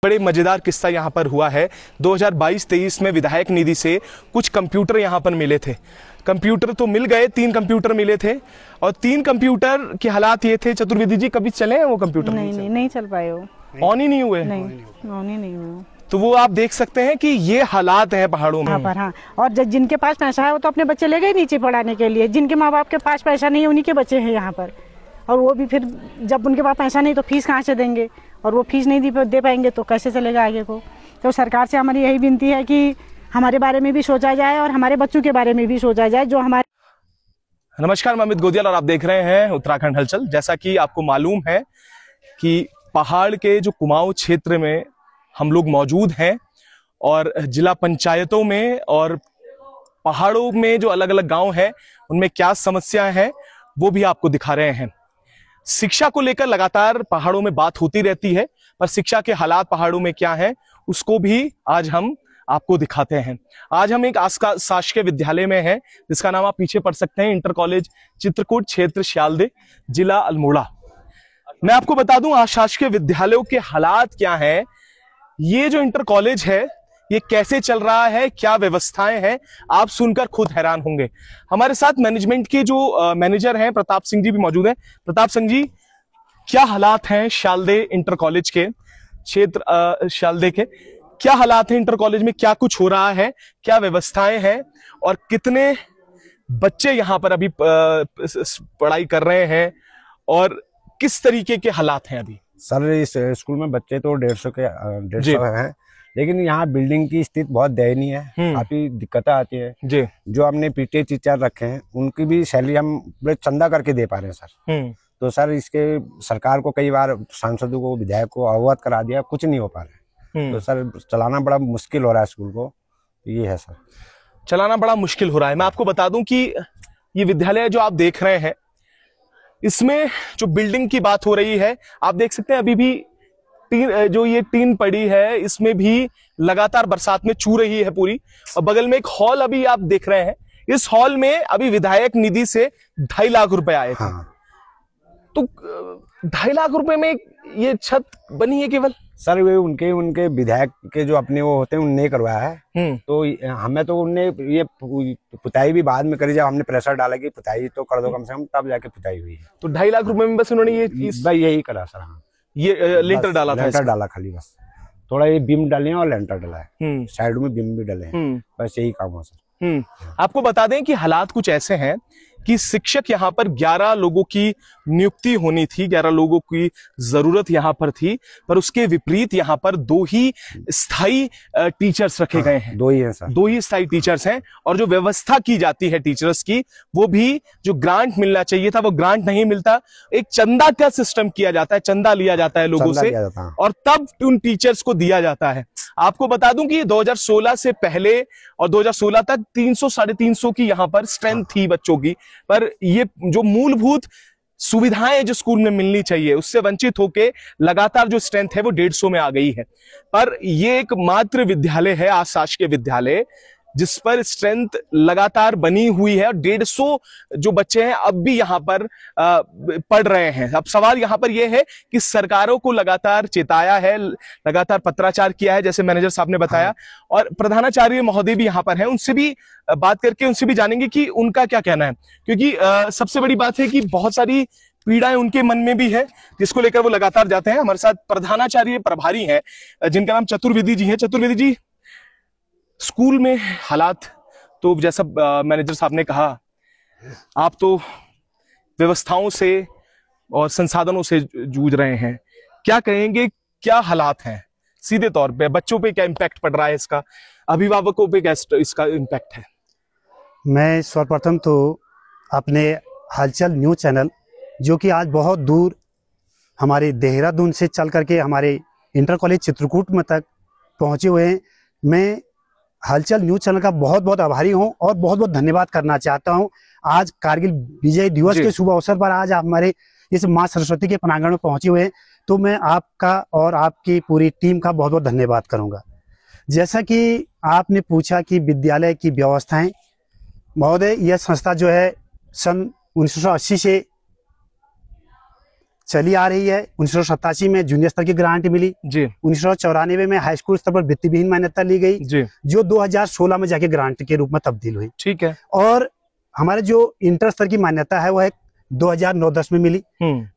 बड़े मजेदार किस्सा यहाँ पर हुआ है। 2022-23 में विधायक निधि से कुछ कंप्यूटर यहाँ पर मिले थे। कंप्यूटर तो मिल गए, 3 कंप्यूटर मिले थे और 3 कंप्यूटर के हालात ये थे। चतुर्वेदी जी, कभी चले हैं वो कंप्यूटर? नहीं चल पाए, वो ऑन ही नहीं हुए। ऑन ही नहीं हुए। तो वो आप देख सकते हैं कि ये हालात है पहाड़ों में। हाँ, और जिनके पास पैसा है वो तो अपने बच्चे ले गए नीचे पढ़ाने के लिए। जिनके माँ बाप के पास पैसा नहीं है उन्हीं के बच्चे हैं यहाँ पर, और वो भी फिर जब उनके पास पैसा नहीं तो फीस कहाँ से देंगे, और वो फीस नहीं दे पाएंगे तो कैसे चलेगा आगे को। तो सरकार से हमारी यही विनती है कि हमारे बारे में भी सोचा जाए और हमारे बच्चों के बारे में भी सोचा जाए जो हमारे। नमस्कार, मैं अमित गोदियाल और आप देख रहे हैं उत्तराखंड हलचल। जैसा कि आपको मालूम है कि पहाड़ के जो कुमाऊं क्षेत्र में हम लोग मौजूद हैं और जिला पंचायतों में और पहाड़ों में जो अलग अलग गांव हैं उनमें क्या समस्याएं हैं वो भी आपको दिखा रहे हैं। शिक्षा को लेकर लगातार पहाड़ों में बात होती रहती है, पर शिक्षा के हालात पहाड़ों में क्या हैं उसको भी आज हम आपको दिखाते हैं। आज हम एक शासकीय विद्यालय में हैं जिसका नाम आप पीछे पढ़ सकते हैं, इंटर कॉलेज चित्रकूट, क्षेत्र श्यालदे, जिला अल्मोड़ा। मैं आपको बता दूं आज शासकीय विद्यालयों के हालात क्या हैं, ये जो इंटर कॉलेज है ये कैसे चल रहा है, क्या व्यवस्थाएं हैं, आप सुनकर खुद हैरान होंगे। हमारे साथ मैनेजमेंट के जो मैनेजर हैं प्रताप सिंह जी भी मौजूद हैं। प्रताप सिंह जी, क्या हालात हैं श्यालदे इंटर कॉलेज के, क्षेत्र श्यालदे के क्या हालात हैं? इंटर कॉलेज में क्या कुछ हो रहा है, क्या व्यवस्थाएं हैं और कितने बच्चे यहाँ पर अभी पढ़ाई कर रहे हैं और किस तरीके के हालात हैं अभी? सर, इस स्कूल में बच्चे तो 150 हैं, लेकिन यहाँ बिल्डिंग की स्थिति बहुत दयनीय है। काफी दिक्कतें आती है जी। जो हमने पीटी टीचर रखे हैं उनकी भी सैलरी हम चंदा करके दे पा रहे हैं सर। तो सर इसके सरकार को कई बार सांसदों को, विधायक को अवगत करा दिया, कुछ नहीं हो पा रहा है। तो सर चलाना बड़ा मुश्किल हो रहा है स्कूल को, ये है सर, चलाना बड़ा मुश्किल हो रहा है। मैं आपको बता दूं कि ये विद्यालय जो आप देख रहे हैं इसमें जो बिल्डिंग की बात हो रही है, आप देख सकते हैं अभी भी जो ये टीन पड़ी है इसमें भी लगातार बरसात में चू रही है पूरी। और बगल में एक हॉल अभी आप देख रहे हैं, इस हॉल में अभी विधायक निधि से 2.5 लाख रुपए आए थे। तो 2.5 लाख रुपए में ये छत बनी है केवल? सर वे उनके विधायक के जो अपने वो होते हैं उनने करवाया है। तो हमें तो उनने ये पुताई भी बाद में करी, जब हमने प्रेशर डाला कि पुताई तो कर दो कम से कम, तब जाके पुताई हुई है। तो 2.5 लाख रुपए में बस उन्होंने यही करा सर। हाँ, ये लेंटर डाला था, लेंटर डाला खाली, बस थोड़ा ये बीम डाले हैं और लेंटर डाला है, साइड में बीम भी डाले हैं, बस यही काम हो सर। आपको बता दें कि हालात कुछ ऐसे हैं कि शिक्षक यहाँ पर 11 लोगों की नियुक्ति होनी थी, 11 लोगों की जरूरत यहाँ पर थी, पर उसके विपरीत यहाँ पर 2 ही स्थायी टीचर्स रखे गए हैं। 2 ही हैं सर, 2 ही स्थायी टीचर्स हैं। और जो व्यवस्था की जाती है टीचर्स की, वो भी जो ग्रांट मिलना चाहिए था वो ग्रांट नहीं मिलता। एक चंदा का सिस्टम किया जाता है, चंदा लिया जाता है लोगों से और तब उन टीचर्स को दिया जाता है। आपको बता दूं कि 2016 से पहले और 2016 तक 300-350 की यहाँ पर स्ट्रेंथ थी बच्चों की, पर ये जो मूलभूत सुविधाएं जो स्कूल में मिलनी चाहिए उससे वंचित होके लगातार जो स्ट्रेंथ है वो 150 में आ गई है। पर ये एक मात्र विद्यालय है, आज शासकीय विद्यालय, जिस पर स्ट्रेंथ लगातार बनी हुई है और 150 जो बच्चे हैं अब भी यहाँ पर पढ़ रहे हैं। अब सवाल यहाँ पर यह है कि सरकारों को लगातार चेताया है, लगातार पत्राचार किया है, जैसे मैनेजर साहब ने बताया, और प्रधानाचार्य महोदय भी यहाँ पर हैं, उनसे भी बात करके उनसे भी जानेंगे कि उनका क्या कहना है। क्योंकि सबसे बड़ी बात है कि बहुत सारी पीड़ाएं उनके मन में भी है जिसको लेकर वो लगातार जाते हैं। हमारे साथ प्रधानाचार्य प्रभारी हैं जिनका नाम चतुर्वेदी जी है। चतुर्वेदी जी, स्कूल में हालात तो जैसा मैनेजर साहब ने कहा, आप तो व्यवस्थाओं से और संसाधनों से जूझ रहे हैं, क्या कहेंगे, क्या हालात हैं सीधे तौर पे? बच्चों पे क्या इम्पैक्ट पड़ रहा है इसका, अभिभावकों पे क्या इसका इम्पैक्ट है? मैं सर्वप्रथम तो अपने हलचल न्यूज चैनल, जो कि आज बहुत दूर हमारे देहरादून से चल करके हमारे इंटर कॉलेज चित्रकूट में तक पहुंचे हुए हैं, मैं हलचल न्यूज चैनल का बहुत बहुत आभारी हूं और बहुत बहुत धन्यवाद करना चाहता हूं। आज कारगिल विजय दिवस के शुभ अवसर पर आज आप हमारे इस मां सरस्वती के प्रांगण में पहुंचे हुए हैं, तो मैं आपका और आपकी पूरी टीम का बहुत बहुत धन्यवाद करूंगा। जैसा कि आपने पूछा कि विद्यालय की व्यवस्थाएं, महोदय, यह संस्था जो है सन 1980 से चली आ रही है। 1987 में जूनियर स्तर की ग्रांट मिली जी। 1994 में हाई स्कूल स्तर पर वृत्तिविहीन मान्यता ली गई जी, जो 2016 में जाके ग्रांट के रूप में तब्दील हुई। ठीक है। और हमारे जो इंटर स्तर की मान्यता है वह 2009-10 में मिली।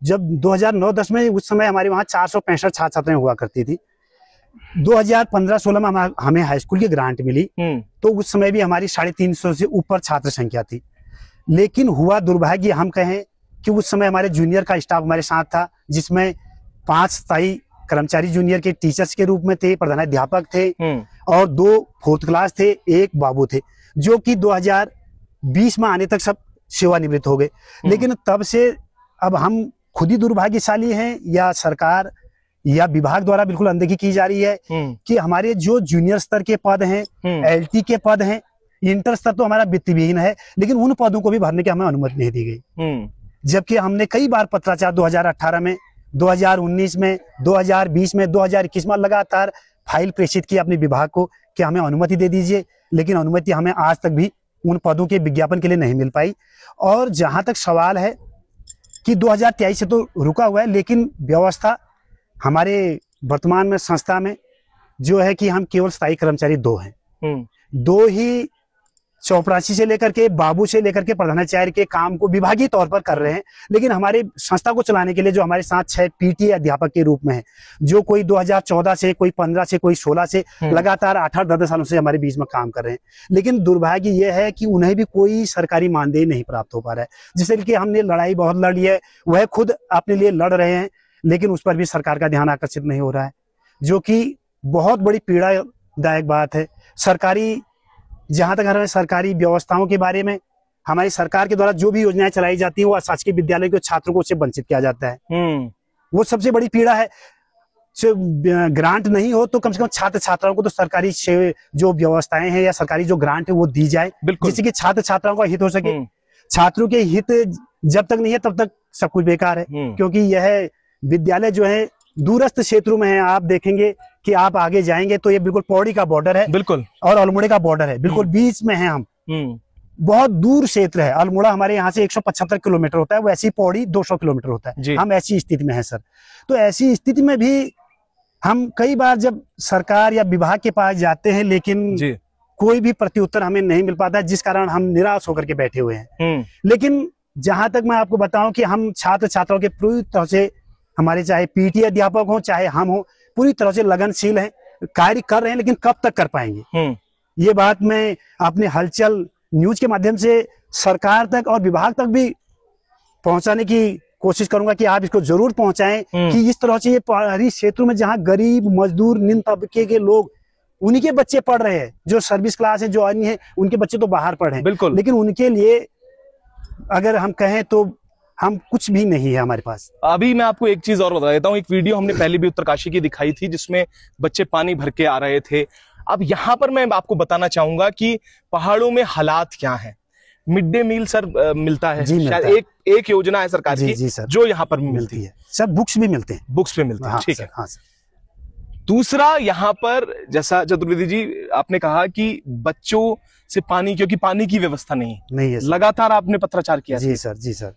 जब 2009-10 में उस समय हमारे वहाँ 465 छात्र छात्राएं हुआ करती थी। 2015-16 में हमें हाई स्कूल की ग्रांट मिली, तो उस समय भी हमारी 350 से ऊपर छात्र संख्या थी। लेकिन हुआ दुर्भाग्य, हम कहें कि उस समय हमारे जूनियर का स्टाफ हमारे साथ था, जिसमें 5 स्थायी कर्मचारी जूनियर के टीचर्स के रूप में थे, प्रधानाध्यापक थे और 2 4th क्लास थे, 1 बाबू थे, जो कि 2020 में आने तक सब सेवानिवृत्त हो गए। लेकिन तब से अब हम खुद ही दुर्भाग्यशाली हैं या सरकार या विभाग द्वारा बिल्कुल अनदेखी की जा रही है कि हमारे जो जूनियर स्तर के पद हैं, LT के पद हैं, इंटर स्तर तो हमारा वित्तविहीन है, लेकिन उन पदों को भी भरने की हमें अनुमति नहीं दी गई। जबकि हमने कई बार पत्राचार 2018 में, 2019 में, 2020 में, 2021 में लगातार फाइल प्रेषित की अपने विभाग को कि हमें अनुमति दे दीजिए, लेकिन अनुमति हमें आज तक भी उन पदों के विज्ञापन के लिए नहीं मिल पाई। और जहां तक सवाल है कि 2023 से तो रुका हुआ है, लेकिन व्यवस्था हमारे वर्तमान में संस्था में जो है कि हम केवल स्थायी कर्मचारी 2 हैं। 2 ही चौपरासी से लेकर के बाबू से लेकर के प्रधानाचार्य के काम को विभागीय तौर पर कर रहे हैं, लेकिन हमारे संस्था को चलाने के लिए जो हमारे साथ 6 PTA अध्यापक के रूप में है, जो कोई 2014 से, कोई 15 से, कोई 16 से लगातार 8-10 सालों से हमारे बीच में काम कर रहे हैं। लेकिन दुर्भाग्य यह है कि उन्हें भी कोई सरकारी मानदेय नहीं प्राप्त हो पा रहा है। जिससे कि हमने लड़ाई बहुत लड़ी है, वह खुद अपने लिए लड़ रहे हैं, लेकिन उस पर भी सरकार का ध्यान आकर्षित नहीं हो रहा है, जो कि बहुत बड़ी पीड़ादायक बात है। सरकारी, जहां तक हमें सरकारी व्यवस्थाओं के बारे में, हमारी सरकार के द्वारा जो भी योजनाएं चलाई जाती हैं वो शासकीय विद्यालय के छात्रों को उससे वंचित किया जाता है। वो सबसे बड़ी पीड़ा है। ग्रांट नहीं हो तो कम से कम छात्र छात्राओं को तो सरकारी जो व्यवस्थाएं हैं या सरकारी जो ग्रांट है वो दी जाए, जिससे कि छात्र छात्राओं का हित हो सके। छात्रों के हित जब तक नहीं है तब तक सब कुछ बेकार है, क्योंकि यह विद्यालय जो है दूरस्थ क्षेत्रों में है। आप देखेंगे कि आप आगे जाएंगे तो ये बिल्कुल पौड़ी का बॉर्डर है, बिल्कुल, और अल्मोड़ा का बॉर्डर है, बिल्कुल बीच में है हम। बहुत दूर क्षेत्र है। अल्मोड़ा हमारे यहाँ से 175 किलोमीटर होता है, वैसी पौड़ी 200 किलोमीटर होता है। हम ऐसी स्थिति में है सर। तो ऐसी स्थिति में भी हम कई बार जब सरकार या विभाग के पास जाते हैं, लेकिन कोई भी प्रत्युत्तर हमें नहीं मिल पाता, जिस कारण हम निराश होकर के बैठे हुए हैं। लेकिन जहां तक मैं आपको बताऊं कि हम छात्र छात्राओं के पूरी तरह से, हमारे चाहे PTA अध्यापक हो चाहे हम हो, पूरी तरह से लगनशील हैं, कार्य कर रहे हैं, लेकिन कब तक कर पाएंगे? ये बात मैं अपने हलचल न्यूज के माध्यम से सरकार तक और विभाग तक भी पहुंचाने की कोशिश करूंगा कि आप इसको जरूर पहुंचाएं कि इस तरह से ये पहाड़ी क्षेत्रों में जहां गरीब मजदूर निम्न तबके के लोग, उन्हीं के बच्चे पढ़ रहे हैं, जो सर्विस क्लास है, जो अन्य है, उनके बच्चे तो बाहर पढ़े हैं, बिल्कुल, लेकिन उनके लिए अगर हम कहें तो हम कुछ भी नहीं है हमारे पास। अभी मैं आपको एक चीज और बता देता हूँ। एक वीडियो हमने पहले भी उत्तरकाशी की दिखाई थी, जिसमें बच्चे पानी भर के आ रहे थे। अब यहाँ पर मैं आपको बताना चाहूंगा कि पहाड़ों में हालात क्या हैं। मिड डे मील सर मिलता है, शायद एक योजना है सरकार की जी सर, जो यहाँ पर मिलती है सर। बुक्स भी मिलते हैं, बुक्स पे मिलते हैं, ठीक है। हाँ सर। दूसरा, यहाँ पर जैसा चतुर्वेदी जी आपने कहा कि बच्चों से पानी, क्योंकि पानी की व्यवस्था नहीं है, लगातार आपने पत्राचार किया। जी सर, जी सर।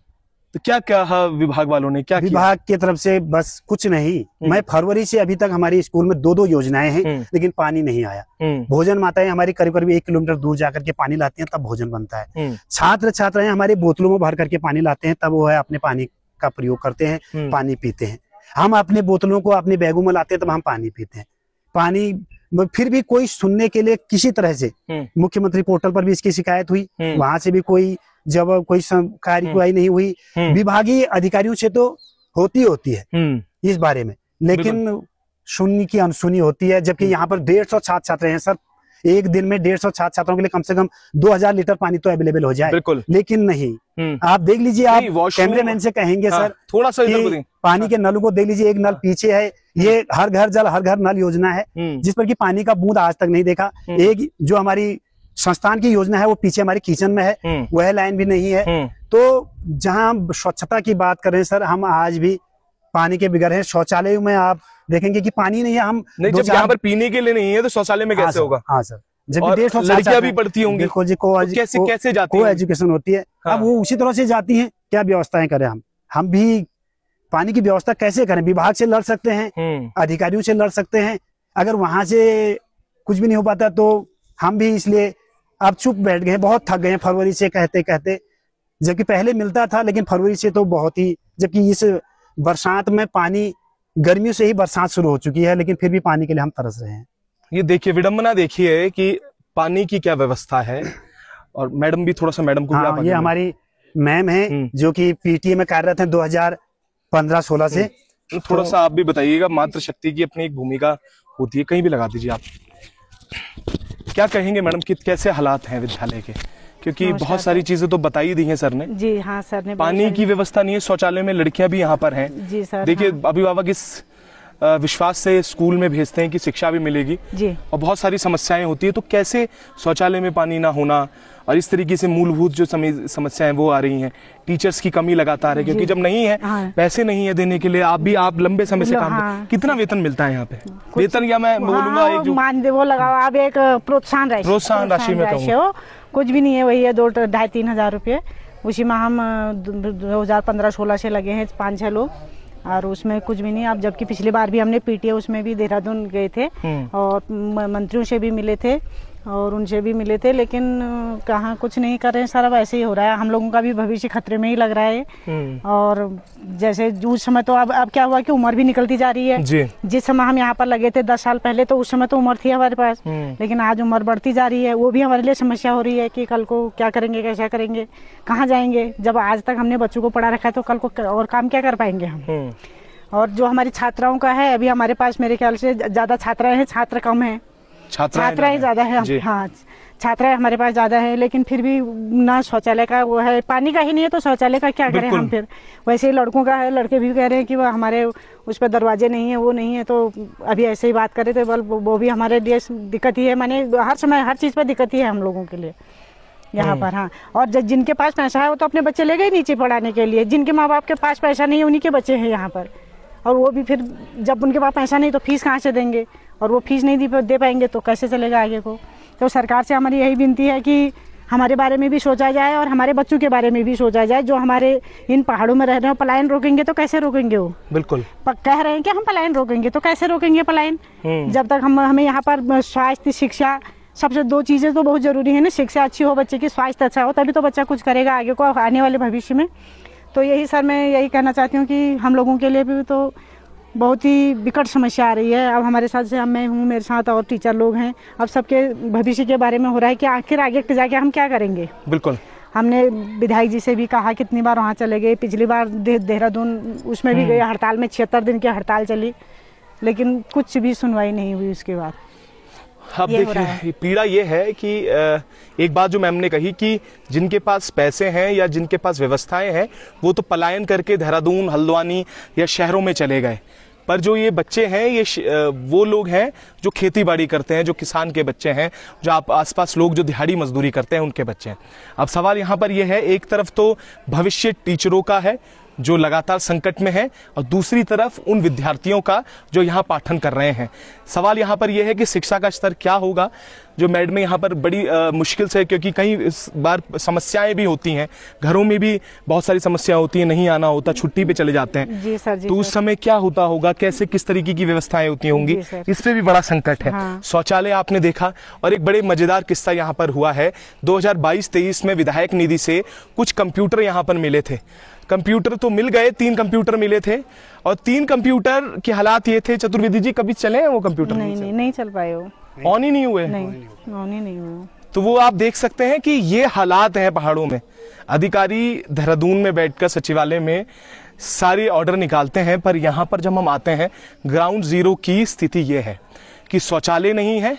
तो क्या कहा विभाग वालों ने? क्या विभाग की तरफ से बस कुछ नहीं। मैं फरवरी से अभी तक हमारी स्कूल में 2 योजनाएं हैं, लेकिन पानी नहीं आया। भोजन माताएं हमारी करीब करीब 1 किलोमीटर दूर जाकर के पानी लाती हैं, तब भोजन बनता है। छात्र छात्राएं हमारे बोतलों में भर करके पानी लाते हैं, तब वो है अपने पानी का प्रयोग करते हैं, पानी पीते हैं। हम अपने बोतलों को अपने बैगों में लाते हैं, तब हम पानी पीते हैं। पानी फिर भी कोई सुनने के लिए किसी तरह से, मुख्यमंत्री पोर्टल पर भी इसकी शिकायत हुई, वहां से भी कोई जब कोई कार्यवाही नहीं हुई। विभागीय अधिकारियों से तो होती है इस बारे में, लेकिन सुनने की अनसुनी होती है। जबकि यहाँ पर 150 छात्र छात्र हैं सर, एक दिन में 150 छात्र छात्राओं के लिए कम से कम 2000 लीटर पानी तो अवेलेबल हो जाए, लेकिन नहीं। आप देख लीजिए, आप कैमरेमैन से कहेंगे सर थोड़ा सा पानी के नलों को देख लीजिए, एक नल पीछे है। ये हर घर जल हर घर नल योजना है, जिस पर कि पानी का बूंद आज तक नहीं देखा। एक जो हमारी संस्थान की योजना है वो पीछे हमारे किचन में है, वह लाइन भी नहीं है। तो जहां हम स्वच्छता की बात कर रहे हैं सर, हम आज भी पानी के बिगड़ हैं। शौचालय में आप देखेंगे कि पानी नहीं है। हम जब यहाँ पर पीने के लिए नहीं है तो शौचालय में कैसे होगा? हाँ सर, जब लड़कियां भी पढ़ती होंगी, बिल्कुल जी, कैसे जाती है? एजुकेशन होती है। अब वो उसी तरह से जाती हैं, क्या व्यवस्थाएं करें हम भी पानी की व्यवस्था कैसे करें? विभाग से लड़ सकते हैं, अधिकारियों से लड़ सकते हैं, अगर वहां से कुछ भी नहीं हो पाता तो हम भी इसलिए अब चुप बैठ गए हैं, बहुत थक गए हैं फरवरी से कहते कहते, जबकि पहले मिलता था, लेकिन फरवरी से तो बहुत ही, जबकि इस बरसात में पानी, गर्मियों से ही बरसात शुरू हो चुकी है, लेकिन फिर भी पानी के लिए हम तरस रहे हैं। ये देखिए विडंबना देखिए कि पानी की क्या व्यवस्था है। और मैडम भी थोड़ा सा, मैडम को हाँ, ये हमारी मैम है जो कि पीटीए में कार्यरत है 2015-16 से। थोड़ा सा आप भी बताइएगा, मातृशक्ति की अपनी एक भूमिका होती है, कहीं भी लगा दीजिए आप। क्या कहेंगे मैडम कि कैसे हालात हैं विद्यालय के? क्योंकि बहुत सारी चीजें तो बताई दी हैं सर ने। जी हाँ सर ने। पानी की व्यवस्था नहीं है, शौचालय में लड़कियां भी यहाँ पर हैं। जी सर। देखिए अभिभावक इस विश्वास से स्कूल में भेजते हैं कि शिक्षा भी मिलेगी जी, और बहुत सारी समस्याएं होती है, तो कैसे शौचालय में पानी ना होना और इस तरीके से मूलभूत जो समस्याएं वो आ रही हैं, टीचर्स की कमी लगातार है, क्योंकि जब नहीं है पैसे नहीं है देने के लिए, आप लंबे समय से काम कितना वेतन मिलता है यहाँ पे? वेतन या मैं बोलूंगा एक जो वो लगाओ आप, एक प्रोत्साहन राशि में कहूँ, कुछ भी नहीं है, वही है 2-2.5-3 हजार रुपये। उसी में हम 2015-16 से लगे हैं 5-6 लोग, और उसमें कुछ भी नहीं। आप जबकि पिछली बार भी हमने पीटीए उसमें भी देहरादून गए थे और मंत्रियों से भी मिले थे और उनसे भी मिले थे, लेकिन कहाँ कुछ नहीं कर रहे हैं सर। अब ऐसे ही हो रहा है, हम लोगों का भी भविष्य खतरे में ही लग रहा है। और जैसे उस समय तो अब क्या हुआ कि उम्र भी निकलती जा रही है जी। जिस समय हम यहाँ पर लगे थे 10 साल पहले, तो उस समय तो उम्र थी हमारे पास, लेकिन आज उम्र बढ़ती जा रही है। वो भी हमारे लिए समस्या हो रही है कि कल को क्या करेंगे, कैसा करेंगे, कहाँ जाएंगे। जब आज तक हमने बच्चों को पढ़ा रखा है तो कल को और काम क्या कर पाएंगे हम। और जो हमारी छात्राओं का है, अभी हमारे पास मेरे ख्याल से ज्यादा छात्राएं हैं, छात्र कम है, छात्राएं ज्यादा है। हाँ, छात्राएं हमारे पास ज्यादा है, लेकिन फिर भी ना शौचालय का वो है, पानी का ही नहीं है तो शौचालय का क्या करें हम फिर। वैसे ही लड़कों का है, लड़के भी कह रहे हैं कि वह हमारे उस पर दरवाजे नहीं है, वो नहीं है। तो अभी ऐसे ही बात करे थे, वो भी हमारे लिए दिक्कत ही है, माने हर समय हर चीज पर दिक्कत ही है हम लोगों के लिए यहाँ पर। हाँ, और जिनके पास पैसा है वो तो अपने बच्चे ले गए नीचे पढ़ाने के लिए, जिनके माँ बाप के पास पैसा नहीं है उन्हीं के बच्चे हैं यहाँ पर। और वो भी फिर जब उनके पास पैसा नहीं तो फीस कहाँ से देंगे, और वो फीस नहीं दे पाएंगे तो कैसे चलेगा आगे को। तो सरकार से हमारी यही विनती है कि हमारे बारे में भी सोचा जाए और हमारे बच्चों के बारे में भी सोचा जाए, जो हमारे इन पहाड़ों में रह रहे हैं। पलायन रोकेंगे तो कैसे रोकेंगे? वो बिल्कुल कह रहे हैं कि हम पलायन रोकेंगे, तो कैसे रोकेंगे पलायन? जब तक हमें यहाँ पर स्वास्थ्य, शिक्षा, सबसे 2 चीजें तो बहुत जरूरी है ना। शिक्षा अच्छी हो, बच्चे की स्वास्थ्य अच्छा हो, तभी तो बच्चा कुछ करेगा आगे को, आने वाले भविष्य में। तो यही सर मैं यही कहना चाहती हूँ कि हम लोगों के लिए भी तो बहुत ही विकट समस्या आ रही है। अब हमारे साथ से मैं हूँ, मेरे साथ और टीचर लोग हैं। अब सबके भविष्य के बारे में हो रहा है कि आखिर आगे जाके हम क्या करेंगे। बिल्कुल, हमने विधायक जी से भी कहा, कितनी बार वहाँ चले गए, पिछली बार देहरादून उसमें भी गए, हड़ताल में 76 दिन की हड़ताल चली, लेकिन कुछ भी सुनवाई नहीं हुई उसके बाद। अब देखिए पीड़ा ये है कि एक बात जो मैम ने कही कि जिनके पास पैसे हैं या जिनके पास व्यवस्थाएं हैं वो तो पलायन करके देहरादून, हल्द्वानी या शहरों में चले गए, पर जो ये बच्चे हैं ये वो लोग हैं जो खेती बाड़ी करते हैं, जो किसान के बच्चे हैं, जो आसपास लोग जो दिहाड़ी मजदूरी करते हैं उनके बच्चे हैं। अब सवाल यहाँ पर ये है, एक तरफ तो भविष्य टीचरों का है जो लगातार संकट में है, और दूसरी तरफ उन विद्यार्थियों का जो यहाँ पाठन कर रहे हैं। सवाल यहाँ पर यह है कि शिक्षा का स्तर क्या होगा, जो मैडम यहाँ पर बड़ी मुश्किल से, क्योंकि कई इस बार समस्याएं भी होती हैं, घरों में भी बहुत सारी समस्या होती है, नहीं आना होता, छुट्टी पे चले जाते हैं। जी सर, जी तो उस समय क्या होता होगा, कैसे किस तरीके की व्यवस्थाएं होती होंगी, इस पे भी बड़ा संकट है। हाँ। शौचालय आपने देखा, और एक बड़े मजेदार किस्सा यहाँ पर हुआ है। 2022-23 में विधायक निधि से कुछ कंप्यूटर यहाँ पर मिले थे। कंप्यूटर तो मिल गए, 3 कंप्यूटर मिले थे, और 3 कंप्यूटर के हालात ये थे, चतुर्वेदी जी कभी चले हैं वो कंप्यूटर? नहीं चल पाए, वो ऑन ही नहीं हुए। ऑन ही नहीं हुए। तो वो आप देख सकते हैं कि ये हालात हैं पहाड़ों में। अधिकारी देहरादून में बैठकर सचिवालय में सारे ऑर्डर निकालते हैं, पर यहाँ पर जब हम आते हैं ग्राउंड जीरो की स्थिति ये है कि शौचालय नहीं है,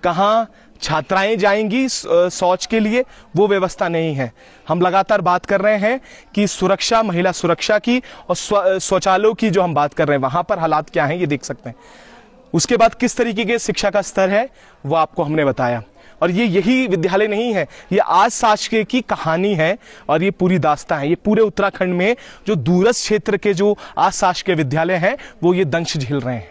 कहाँ छात्राएं जाएंगी शौच के लिए वो व्यवस्था नहीं है। हम लगातार बात कर रहे हैं कि सुरक्षा, महिला सुरक्षा की और शौचालयों की जो हम बात कर रहे हैं, वहां पर हालात क्या हैं ये देख सकते हैं। उसके बाद किस तरीके के शिक्षा का स्तर है वो आपको हमने बताया। और ये यही विद्यालय नहीं है, ये आज शासकीय की कहानी है और ये पूरी दास्तां है। ये पूरे उत्तराखंड में जो दूरस्थ क्षेत्र के जो आज शासकीय विद्यालय हैं वो ये दंश झेल रहे हैं।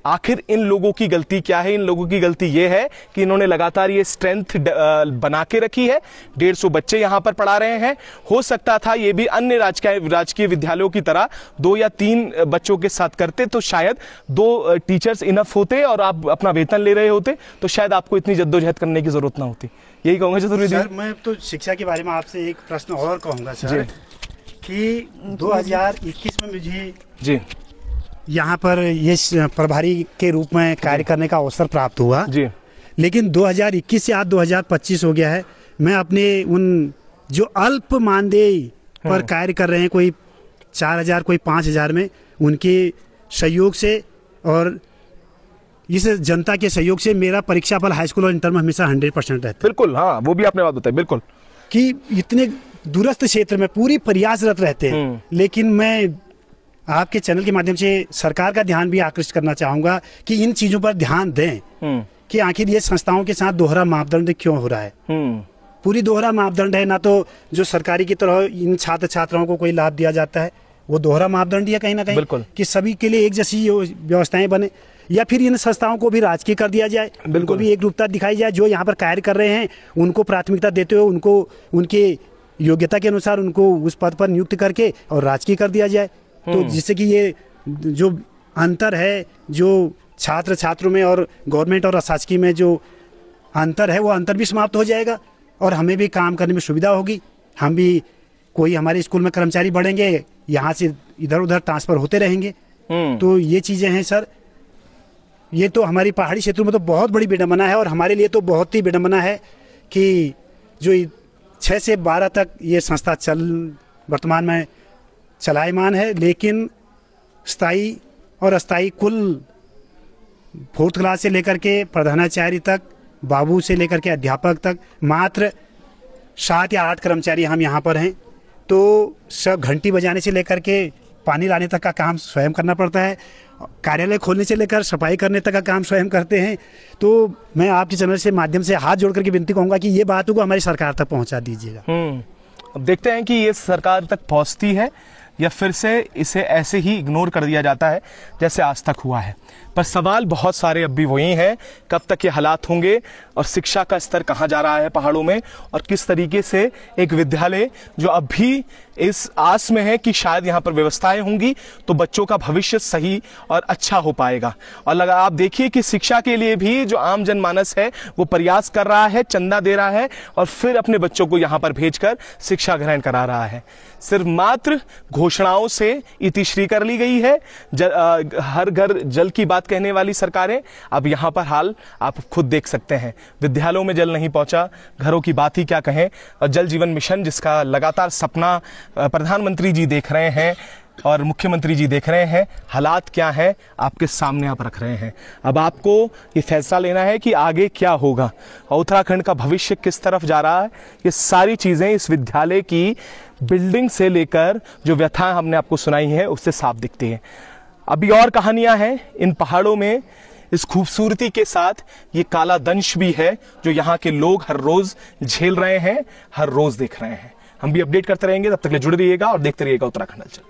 आखिर इन लोगों की गलती क्या है? इन लोगों की गलती ये है कि इन्होंने लगातार ये स्ट्रेंथ बना के रखी है। 150 बच्चे यहां पर पढ़ा रहे हैं। हो सकता था ये भी अन्य राजकीय विद्यालयों की तरह 2 या 3 बच्चों के साथ करते तो शायद 2 टीचर्स इनफ होते और आप अपना वेतन ले रहे होते, तो शायद आपको इतनी जद्दोजहद करने की जरूरत ना होती। यही कहूंगा चतुर्वेदी सर। मैं तो शिक्षा के बारे में आपसे एक प्रश्न और कहूंगा सर कि 2021 में मुझे जी यहाँ पर ये प्रभारी के रूप में कार्य करने का अवसर प्राप्त हुआ जी, लेकिन 2021 से आज 2025 हो गया है। मैं अपने उन जो अल्प मानदेय पर कार्य कर रहे हैं, कोई 4,000 कोई 5,000 में, उनके सहयोग से और इस जनता के सहयोग से मेरा परीक्षा फल हाई स्कूल और इंटर में हमेशा 100% रहता है। बिल्कुल, हाँ, वो भी आपने बात बताई, बिल्कुल, कि इतने दूरस्थ क्षेत्र में पूरी प्रयासरत रहते हैं। लेकिन मैं आपके चैनल के माध्यम से सरकार का ध्यान भी आकृष्ट करना चाहूंगा कि इन चीजों पर ध्यान दें कि आखिर ये संस्थाओं के साथ दोहरा मापदंड क्यों हो रहा है। पूरी दोहरा मापदंड है, ना तो जो सरकारी की तरह इन छात्र छात्राओं को कोई लाभ दिया जाता है, वो दोहरा मापदंड है कहीं ना कहीं कि सभी के लिए एक जैसी व्यवस्थाएं बने, या फिर इन संस्थाओं को भी राजकीय कर दिया जाए, उनको भी एक रूपता दिखाई जाए। जो यहाँ पर कार्य कर रहे हैं उनको प्राथमिकता देते हुए उनको उनके योग्यता के अनुसार उनको उस पद पर नियुक्त करके और राजकीय कर दिया जाए। तो जिससे कि ये जो अंतर है, जो छात्र छात्रों में और गवर्नमेंट और अशासकीय में जो अंतर है, वो अंतर भी समाप्त हो जाएगा और हमें भी काम करने में सुविधा होगी। हम भी, कोई हमारे स्कूल में कर्मचारी बढ़ेंगे, यहाँ से इधर उधर ट्रांसफर होते रहेंगे। तो ये चीज़ें हैं सर। ये तो हमारी पहाड़ी क्षेत्रों में तो बहुत बड़ी विडंबना है और हमारे लिए तो बहुत ही विडंबना है कि जो 6 से 12 तक ये संस्था वर्तमान में चलायमान है, लेकिन स्थायी और अस्थायी कुल 4th क्लास से लेकर के प्रधानाचार्य तक, बाबू से लेकर के अध्यापक तक मात्र 7 या 8 कर्मचारी हम यहाँ पर हैं। तो सब घंटी बजाने से लेकर के पानी लाने तक का काम स्वयं करना पड़ता है, कार्यालय खोलने से लेकर सफाई करने तक का काम स्वयं करते हैं। तो मैं आपके चैनल से माध्यम से हाथ जोड़ करके विनती कहूँगा कि ये बातों को हमारी सरकार तक पहुँचा दीजिएगा। अब देखते हैं कि ये सरकार तक पहुँचती है या फिर से इसे ऐसे ही इग्नोर कर दिया जाता है जैसे आज तक हुआ है। पर सवाल बहुत सारे अब भी वही हैं, कब तक ये हालात होंगे और शिक्षा का स्तर कहाँ जा रहा है पहाड़ों में, और किस तरीके से एक विद्यालय जो अब भी इस आस में है कि शायद यहाँ पर व्यवस्थाएं होंगी तो बच्चों का भविष्य सही और अच्छा हो पाएगा। और आप देखिए कि शिक्षा के लिए भी जो आम जनमानस है वो प्रयास कर रहा है, चंदा दे रहा है और फिर अपने बच्चों को यहाँ पर भेजकर शिक्षा ग्रहण करा रहा है। सिर्फ मात्र घोषणाओं से इतिश्री कर ली गई है। हर घर जल की बात कहने वाली सरकारें, अब यहाँ पर हाल आप खुद देख सकते हैं। विद्यालयों में जल नहीं पहुंचा, घरों की बात ही क्या कहें। और जल जीवन मिशन जिसका लगातार सपना प्रधानमंत्री जी देख रहे हैं और मुख्यमंत्री जी देख रहे हैं, हालात क्या है आपके सामने आप रख रहे हैं। अब आपको ये फैसला लेना है कि आगे क्या होगा, उत्तराखंड का भविष्य किस तरफ जा रहा है। ये सारी चीजें इस विद्यालय की बिल्डिंग से लेकर जो व्यथा हमने आपको सुनाई है उससे साफ दिखती है। अभी और कहानियां हैं इन पहाड़ों में। इस खूबसूरती के साथ ये काला दंश भी है जो यहाँ के लोग हर रोज झेल रहे हैं, हर रोज देख रहे हैं। हम भी अपडेट करते रहेंगे, तब तक के लिए जुड़े रहिएगा और देखते रहिएगा उत्तराखंड हलचल।